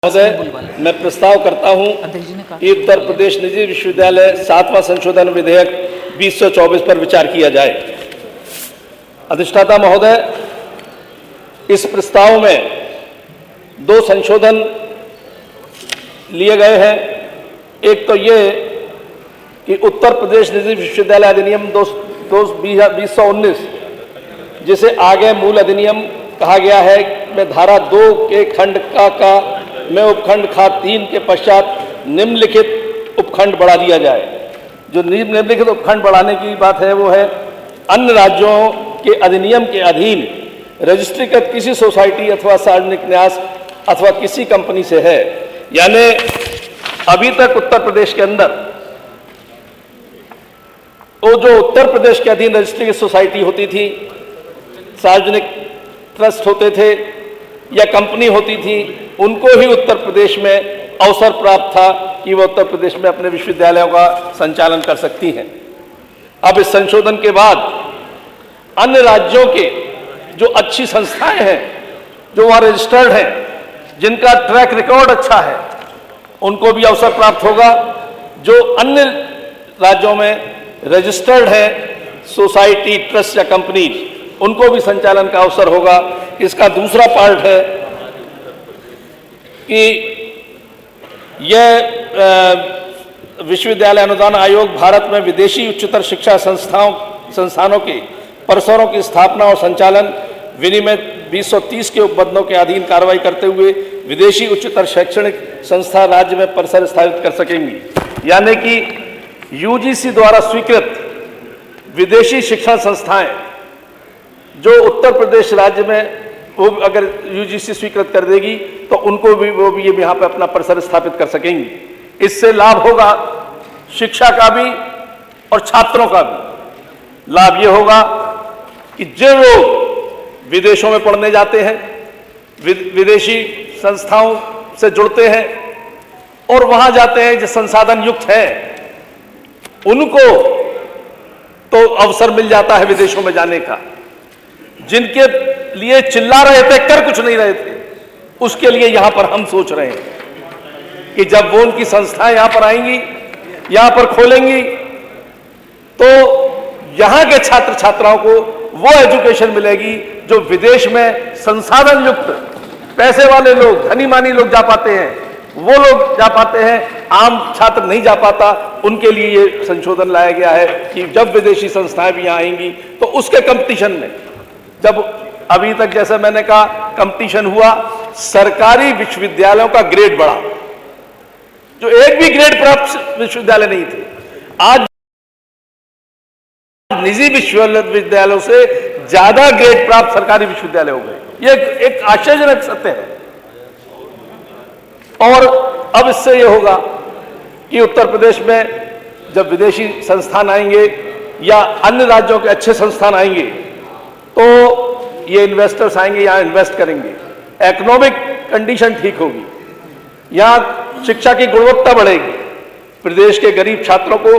महोदय, मैं प्रस्ताव करता हूं कि उत्तर प्रदेश निजी विश्वविद्यालय 7वां संशोधन विधेयक 2024 पर विचार किया जाए। अधिष्ठाता महोदय, इस प्रस्ताव में 2 संशोधन लिए गए हैं। एक तो ये कि उत्तर प्रदेश निजी विश्वविद्यालय अधिनियम 2019, जिसे आगे मूल अधिनियम कहा गया है, में धारा 2 के खंड का में उपखंड खा 3 के पश्चात निम्नलिखित उपखंड बढ़ा दिया जाए। जो निम्नलिखित उपखंड बढ़ाने की बात है वो है अन्य राज्यों के अधिनियम के अधीन रजिस्ट्रीकृत किसी सोसाइटी अथवा सार्वजनिक न्यास अथवा किसी कंपनी से है। यानी अभी तक उत्तर प्रदेश के अंदर वो जो उत्तर प्रदेश के अधीन रजिस्ट्रीकृत सोसाइटी होती थी, सार्वजनिक ट्रस्ट होते थे या कंपनी होती थी, उनको ही उत्तर प्रदेश में अवसर प्राप्त था कि वह उत्तर प्रदेश में अपने विश्वविद्यालयों का संचालन कर सकती हैं। अब इस संशोधन के बाद अन्य राज्यों के जो अच्छी संस्थाएं हैं, जो वहाँ रजिस्टर्ड हैं, जिनका ट्रैक रिकॉर्ड अच्छा है, उनको भी अवसर प्राप्त होगा। जो अन्य राज्यों में रजिस्टर्ड है सोसाइटी, ट्रस्ट या कंपनी, उनको भी संचालन का अवसर होगा। इसका दूसरा पार्ट है कि यह विश्वविद्यालय अनुदान आयोग भारत में विदेशी उच्चतर शिक्षा संस्थानों के परिसरों की स्थापना और संचालन विनिमय 2030 के उपबंधों के अधीन कार्रवाई करते हुए विदेशी उच्चतर शैक्षणिक संस्था राज्य में परिसर स्थापित कर सकेंगी। यानी कि यूजीसी द्वारा स्वीकृत विदेशी शिक्षण संस्थाएं जो उत्तर प्रदेश राज्य में, वो अगर यूजीसी स्वीकृत कर देगी तो उनको भी वो भी यहाँ पे अपना परिसर स्थापित कर सकेंगी। इससे लाभ होगा शिक्षा का भी और छात्रों का भी। लाभ ये होगा कि जो लोग विदेशों में पढ़ने जाते हैं, विदेशी संस्थाओं से जुड़ते हैं और वहां जाते हैं जो संसाधन युक्त है, उनको तो अवसर मिल जाता है विदेशों में जाने का। जिनके लिए चिल्ला रहे थे, कर कुछ नहीं रहे थे, उसके लिए यहां पर हम सोच रहे हैं कि जब वो उनकी संस्थाएं यहां पर आएंगी, यहां पर खोलेंगी, तो यहां के छात्र छात्राओं को वो एजुकेशन मिलेगी जो विदेश में संसाधन युक्त पैसे वाले लोग, धनी मानी लोग जा पाते हैं, वो लोग जा पाते हैं, आम छात्र नहीं जा पाता। उनके लिए ये संशोधन लाया गया है कि जब विदेशी संस्थाएं भी यहां आएंगी तो उसके कंपटीशन में, जब अभी तक जैसे मैंने कहा कंपटीशन हुआ, सरकारी विश्वविद्यालयों का ग्रेड बढ़ा, जो एक भी ग्रेड प्राप्त विश्वविद्यालय नहीं थे, आज निजी विश्वविद्यालयों से ज्यादा ग्रेड प्राप्त सरकारी विश्वविद्यालय हो गए। ये एक आश्चर्यजनक सत्य है। और अब इससे यह होगा कि उत्तर प्रदेश में जब विदेशी संस्थान आएंगे या अन्य राज्यों के अच्छे संस्थान आएंगे तो ये इन्वेस्टर्स आएंगे, यहां इन्वेस्ट करेंगे, इकोनॉमिक कंडीशन ठीक होगी, यहां शिक्षा की गुणवत्ता बढ़ेगी, प्रदेश के गरीब छात्रों को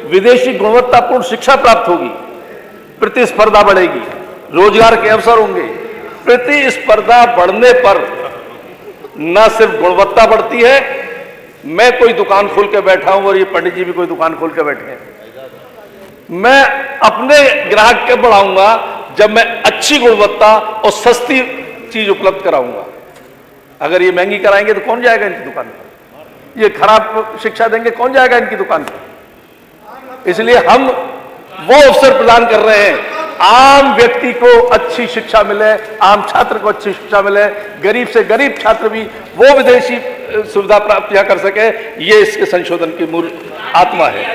विदेशी गुणवत्तापूर्ण शिक्षा प्राप्त होगी, प्रतिस्पर्धा बढ़ेगी, रोजगार के अवसर होंगे। प्रतिस्पर्धा बढ़ने पर न सिर्फ गुणवत्ता बढ़ती है, मैं कोई दुकान खोल के बैठा हूं और ये पंडित जी भी कोई दुकान खोल के बैठे हैं, मैं अपने ग्राहक के बढ़ाऊंगा जब मैं अच्छी गुणवत्ता और सस्ती चीज उपलब्ध कराऊंगा। अगर ये महंगी कराएंगे तो कौन जाएगा इनकी दुकान पर? ये खराब शिक्षा देंगे, कौन जाएगा इनकी दुकान पर? इसलिए हम वो अवसर प्रदान कर रहे हैं, आम व्यक्ति को अच्छी शिक्षा मिले, आम छात्र को अच्छी शिक्षा मिले, गरीब से गरीब छात्र भी वो विदेशी सुविधा प्राप्त कर सके। ये इसके संशोधन की मूल आत्मा है।